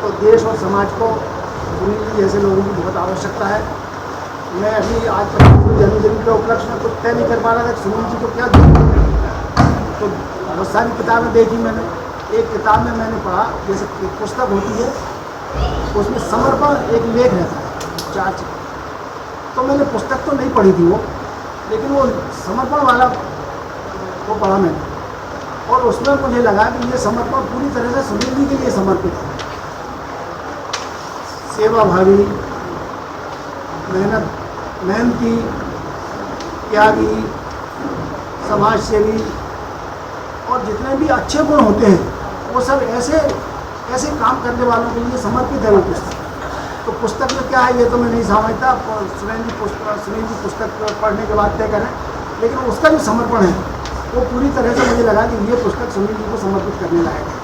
S7: तो देश और समाज को सुनील जी जैसे लोगों की बहुत आवश्यकता है। मैं अभी आज जन्मदिन के उपलक्ष्य में कुछ तय नहीं कर पा रहा था कि सुनील जी को क्या दूँ, तो बहुत सारी किताबें देखी मैंने। एक किताब में मैंने पढ़ा, जैसे एक पुस्तक होती है उसमें समर्पण एक लेख रहता है 4 चित्र, तो मैंने पुस्तक तो नहीं पढ़ी थी वो, लेकिन वो समर्पण वाला वो पढ़ा मैंने, और उसमें मुझे लगा कि ये समर्पण पूरी तरह से सुनील जी के लिए समर्पित है। सेवाभावी, मेहनती, त्यागी, समाजसेवी और जितने भी अच्छे गुण होते हैं वो सब ऐसे काम करने वालों के लिए समर्पित है वो पुस्तक। तो पुस्तक में क्या है ये तो मैं नहीं समझता, सुनील जी पुस्तक पढ़ने के बाद तय करें, लेकिन उसका जो समर्पण है वो पूरी तरह से मुझे लगा कि ये पुस्तक सुनील जी को समर्पित करने लायक है,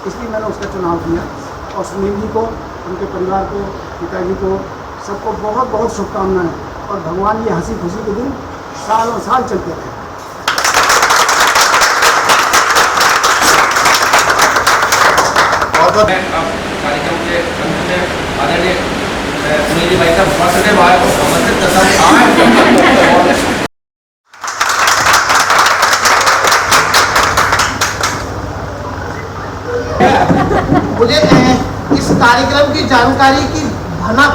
S7: इसलिए मैंने उसका चुनाव किया। और सुनील जी को, उनके परिवार को, पिताजी को, सबको बहुत बहुत शुभकामनाएं, और भगवान ये हंसी खुशी के दिन सालों साल चलते रहे।
S2: बहुत कार्यक्रम के अंत में आदरणीय सुनील जी भाई साहब बर्थडे बॉय को आमंत्रित करता हूं।
S13: मुझे इस कार्यक्रम की जानकारी की भनक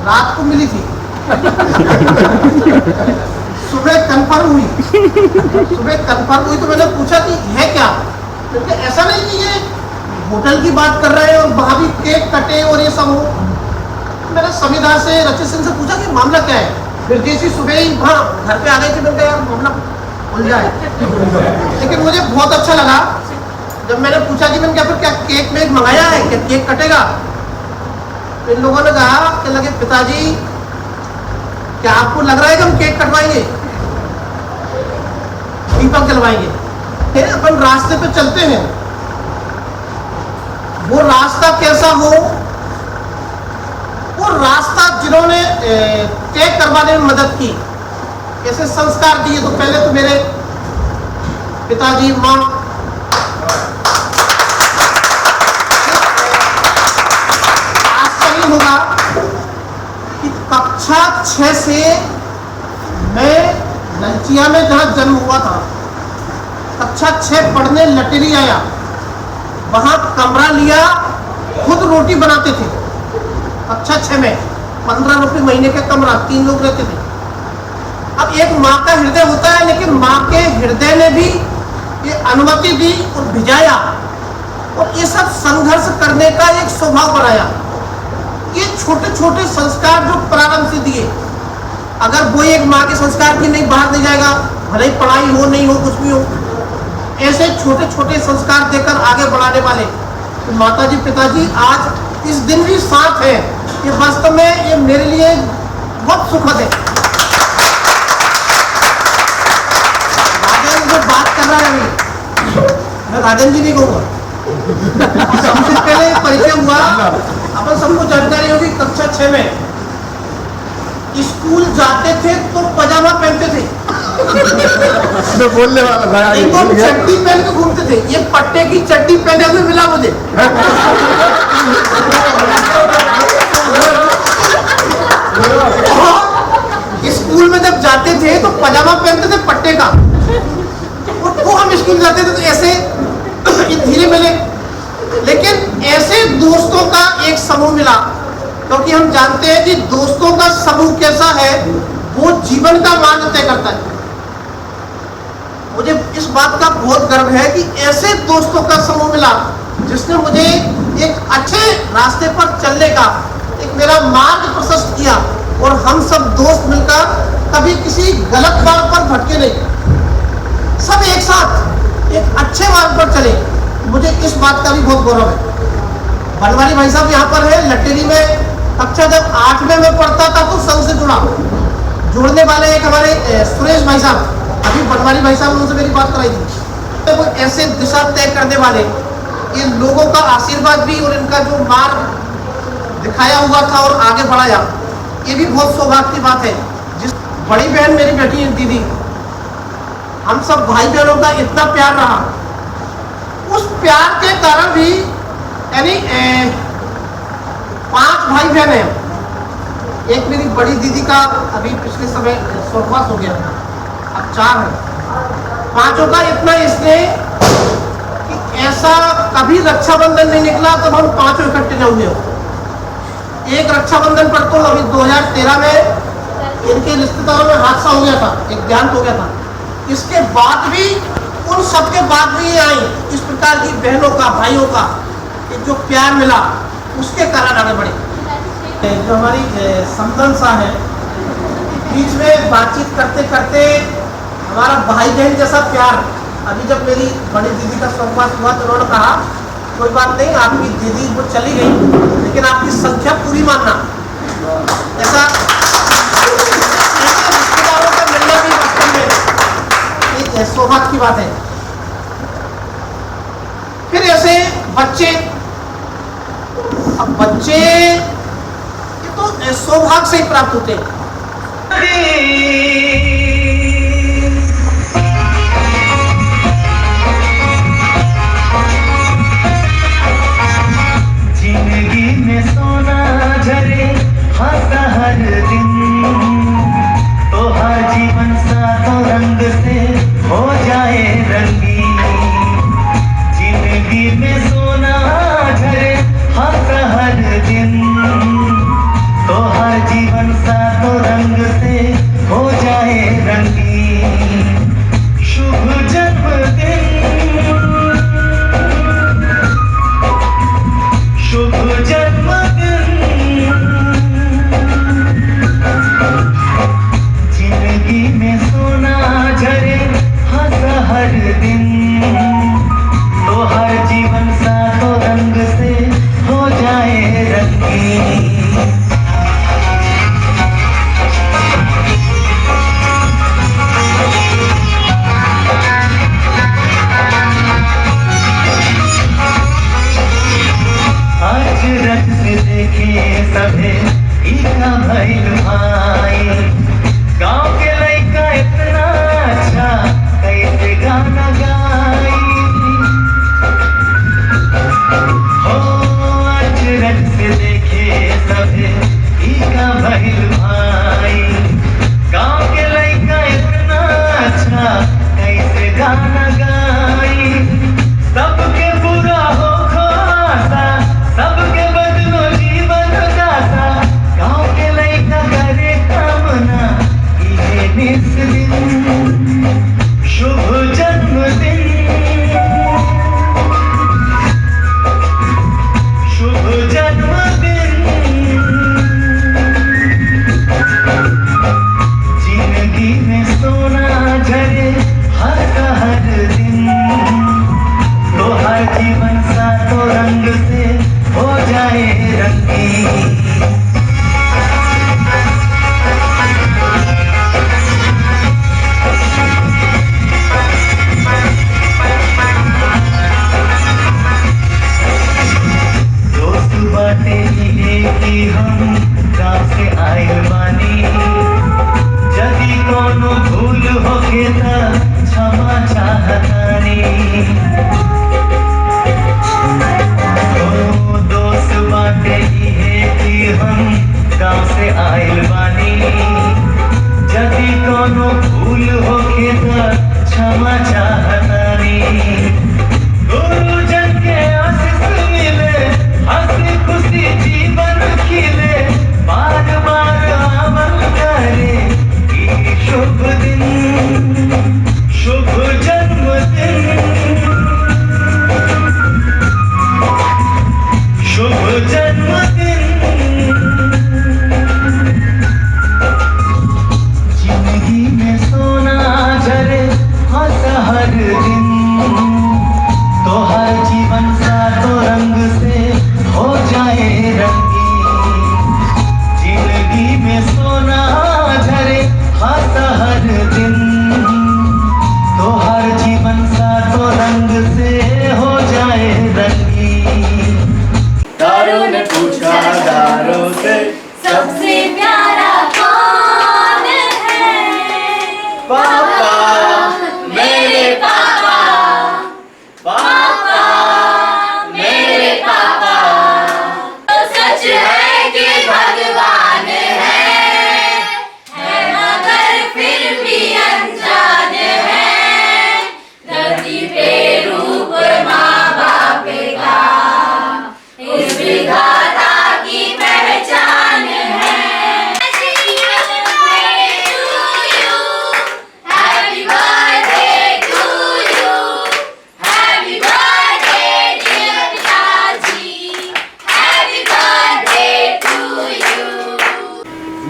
S13: रात को मिली थी। सुबह कंफर्म हुई तो मैंने पूछा कि है क्या, क्योंकि ऐसा नहीं कि ये होटल की बात कर रहे हैं और वहाँ भी केक कटे और ये सब हो। मैंने संविधान से रचित सिंह से पूछा कि मामला क्या है, फिर जैसी सुबह ही वहाँ घर पे आ गई थी, मैंने कहा यार मामला उलझ जाए। लेकिन मुझे बहुत अच्छा लगा जब मैंने पूछा कि मैंने फिर क्या केक में मंगाया है, क्या केक कटेगा। इन लोगों ने कहा कि लगे पिताजी क्या आपको लग रहा है कि हम केक कटवाएंगे, दीपक जलवाएंगे। फिर अपन रास्ते पे चलते हैं, वो रास्ता कैसा हो, वो रास्ता जिन्होंने तय करवाने में मदद की, कैसे संस्कार दिए। तो पहले तो मेरे पिताजी, माँ, आश्चर्य होगा कि कक्षा 6 से मैं लंचिया में जहाँ जन्म हुआ था, कक्षा 6 पढ़ने लटेरी आया, वहाँ कमरा लिया, खुद रोटी बनाते थे। कक्षा 6 में 15 रुपये महीने का कमरा, 3 लोग रहते थे। अब एक माँ का हृदय होता है, लेकिन माँ के हृदय ने भी ये अनुमति दी और भिजाया और ये सब संघर्ष करने का एक स्वभाव बनाया। ये छोटे छोटे संस्कार जो प्रारंभ से दिए, अगर वो एक माँ के संस्कार की नहीं बाहर नहीं जाएगा, भले ही पढ़ाई हो नहीं हो कुछ भी हो, ऐसे छोटे छोटे संस्कार देकर आगे बढ़ाने वाले तो माताजी पिताजी आज इस दिन भी साथ है। ये वास्तव में ये मेरे लिए बहुत सुखद है। राजन जो बात कर रहा है, मैं राजन जी नहीं कहूँगा। सबसे पहले परिचय हुआ, अपन सबको जानकारी होगी, कक्षा 6 में स्कूल जाते थे तो पजामा पहनते थे,
S12: तो बोलने वाला
S13: एक और चड्डी पहन के घूमते थे। ये पट्टे की चड्डी पहने हुए मिला मुझे। स्कूल में जब जाते थे तो पजामा पहनते थे पट्टे का, और वो हम स्कूल जाते थे तो ऐसे धीरे मिले। लेकिन ऐसे दोस्तों का एक समूह मिला, क्योंकि हम जानते हैं कि दोस्तों का समूह कैसा है वो जीवन का मान तय करता है। मुझे इस बात का बहुत गर्व है कि ऐसे दोस्तों का समूह मिला जिसने मुझे एक अच्छे रास्ते पर चलने का एक मेरा मार्ग प्रशस्त किया, और हम सब दोस्त मिलकर कभी किसी गलत मार्ग पर भटके नहीं, सब एक साथ एक अच्छे मार्ग पर चले। मुझे इस बात का भी बहुत गौरव है। बनवारी भाई साहब यहाँ पर है। लटेरी में कक्षा जब 8 में मैं पढ़ता था तो संघ से जुड़ने वाले एक हमारे सुरेश भाई साहब, अभी बनवारी भाई साहब उनसे मेरी बात कराई थी। वो ऐसे दिशा तय करने वाले, ये लोगों का आशीर्वाद भी और इनका जो मार्ग दिखाया हुआ था और आगे बढ़ाया, ये भी बहुत सौभाग्य की बात है। जिस बड़ी बहन मेरी बेटी दीदी, हम सब भाई बहनों का इतना प्यार रहा, उस प्यार के कारण भी यानी 5 भाई बहन हैं। एक मेरी बड़ी दीदी का अभी पिछले समय स्वर्गवास हो गया, अब 4 हैं। 5 का इतना स्नेह कि ऐसा कभी रक्षाबंधन नहीं निकला तब हम 5 इकट्ठे न हुए हो। एक रक्षाबंधन पर तो अभी 2013 में इनके रिश्तेदारों में हादसा हो गया था, एक देहांत हो गया था। इसके बाद भी उन सबके बाद भी ये आई, इस प्रकार की बहनों का भाइयों का जो प्यार मिला उसके कारण आगे बढ़े। जो हमारी समदन सा है, बीच में बातचीत करते करते हमारा भाई बहन जैसा प्यार, अभी जब मेरी बड़ी दीदी का स्वर्गवास हुआ तो उन्होंने कहा कोई बात नहीं, आपकी दीदी वो चली गई लेकिन आपकी संख्या पूरी मानना। ऐसा रिश्तेदारों का मिलना भी वास्तव में एक सौभाग्य की बात है। फिर ऐसे बच्चे, अब बच्चे ये तो सौभाग्य से ही प्राप्त होते हैं।
S6: जिंदगी में सोना झरे हंसा हर दिन, तो हर जीवन सातों रंग से हो जाए रंगीन। जिंदगी में सोना झरे हंसा हर दिन, तो हर जीवन सातों रंग से हो जाए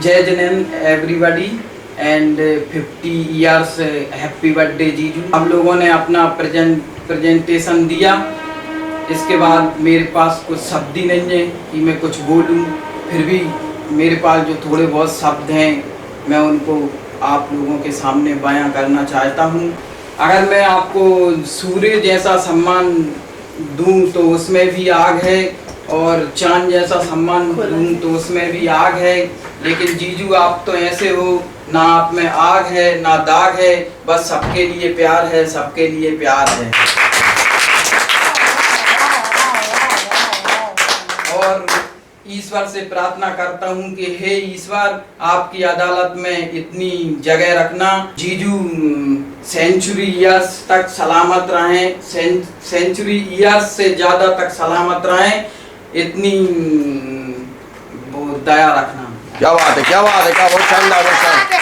S14: जय जनन everybody and 50 years happy birthday जीजू। हम लोगों ने अपना प्रेजेंटेशन दिया, इसके बाद मेरे पास कुछ शब्द ही नहीं है कि मैं कुछ बोलूं, फिर भी मेरे पास जो थोड़े बहुत शब्द हैं मैं उनको आप लोगों के सामने बयां करना चाहता हूं। अगर मैं आपको सूर्य जैसा सम्मान दूं तो उसमें भी आग है, और चांद जैसा सम्मान दूं तो उसमें भी आग है, लेकिन जीजू आप तो ऐसे हो, ना आप में आग है ना दाग है, बस सबके लिए प्यार है, सबके लिए प्यार है। और ईश्वर से प्रार्थना करता हूं कि हे ईश्वर, आपकी अदालत में इतनी जगह रखना, जीजू सेंचुरी ईयर्स तक सलामत रहें, सेंचुरी ईयर्स से ज़्यादा तक सलामत रहें, इतनी वो दया रखना।
S9: क्या बात है, क्या बात है, क्या बहुत शानदार, बहुत शानदार।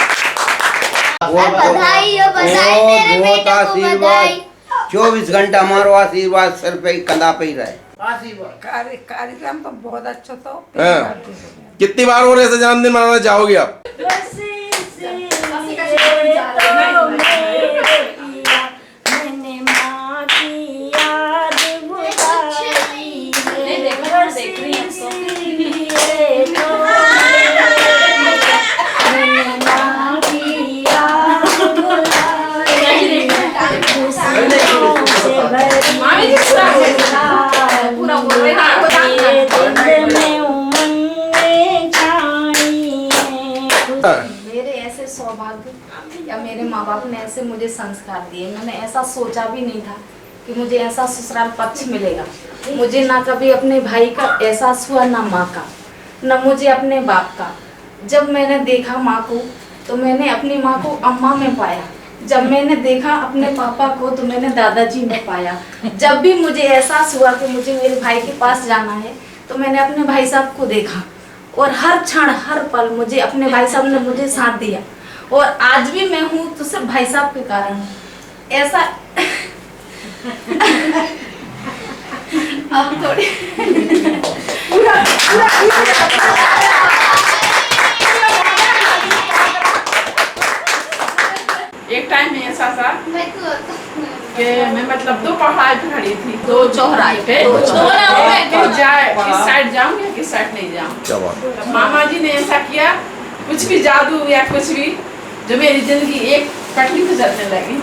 S15: बधाई हो, बधाई मेरे बेटे को बधाई।
S16: 24 घंटा हमारो आशीर्वाद सर पे कंधा पे ही रहे।
S17: कार्यक्रम तो बहुत अच्छा था।
S2: कितनी बार और ऐसा जन्मदिन मनाना चाहोगे आप?
S8: मेरे ऐसे सौभाग्य या मेरे माँ बाप ने ऐसे मुझे संस्कार दिए, मैंने ऐसा सोचा भी नहीं था कि मुझे ऐसा ससुराल पक्ष मिलेगा। मुझे ना कभी अपने भाई का एहसास हुआ, ना माँ का, ना मुझे अपने बाप का। जब मैंने देखा माँ को तो मैंने अपनी माँ को अम्मा में पाया, जब मैंने देखा अपने पापा को तो मैंने दादाजी में पाया। जब भी मुझे एहसास हुआ कि मुझे मेरे भाई के पास जाना है तो मैंने अपने भाई साहब को देखा, और हर क्षण हर पल मुझे अपने भाई साहब ने मुझे साथ दिया, और आज भी मैं हूँ तो सिर्फ भाई साहब के कारण। ऐसा अब थोड़ी
S17: एक टाइम में ऐसा था कि मैं मतलब दो पहाड़ पे खड़ी थी, दो चौराहे पे, किस साइड जाऊँ या किस साइड नहीं जाऊँ। तो मामा जी ने ऐसा किया, कुछ भी जादू या कुछ भी, जो मेरी जिंदगी एक पटरी पे चलने लगी।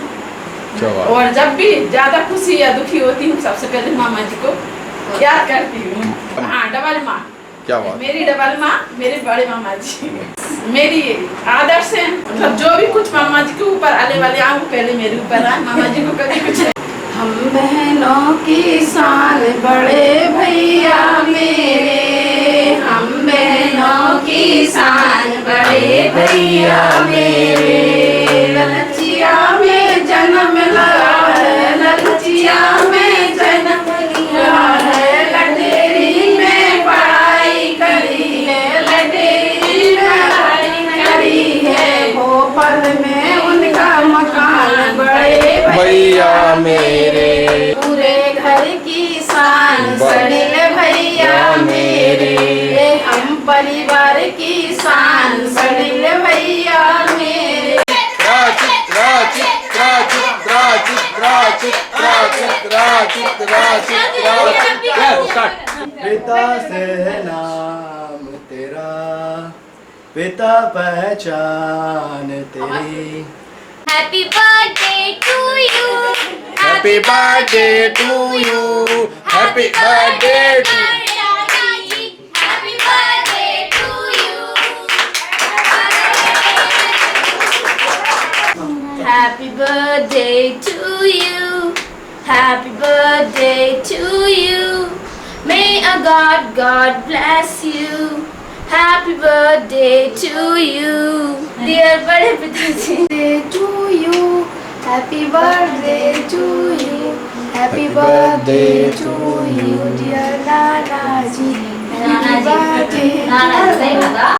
S17: और जब भी ज्यादा खुशी या दुखी होती हूँ सबसे पहले मामा जी को याद करती हूँ। हाँ, डबल माँ, मेरी डबल माँ, मेरे बड़े मामा जी मेरी आदर्श है। मतलब जो भी कुछ मामा जी के ऊपर आने वाले आऊँ, पहले मेरे ऊपर आए, मामा जी को कभी कुछ नहीं। हम बहनों की शान बड़े भैया मेरे, हम बहनों की शान बड़े भैया मेरे। ललचिया में जन्म लिया है, ललचिया में जन्म लिया है, लटेरी में पढ़ाई करी है, लटेरी में पढ़ाई करी है। भोपाल में उनका मकान बड़े भैया मेरे, पूरे घर की शान सड़िल भैया मेरे। हम परिवार की शान सड़िल भैया मेरे।
S11: पिता से है नाम तेरा, पिता पहचान तेरी।
S15: Happy birthday to you.
S2: Happy birthday to you. Happy birthday to
S15: Happy birthday to you. Happy birthday to you. Happy birthday to you. May a God bless you. Happy birthday to you. Dear बड़े पिताजी, to you. Happy birthday to you. Happy birthday to you, dear Nana ji. Happy birthday.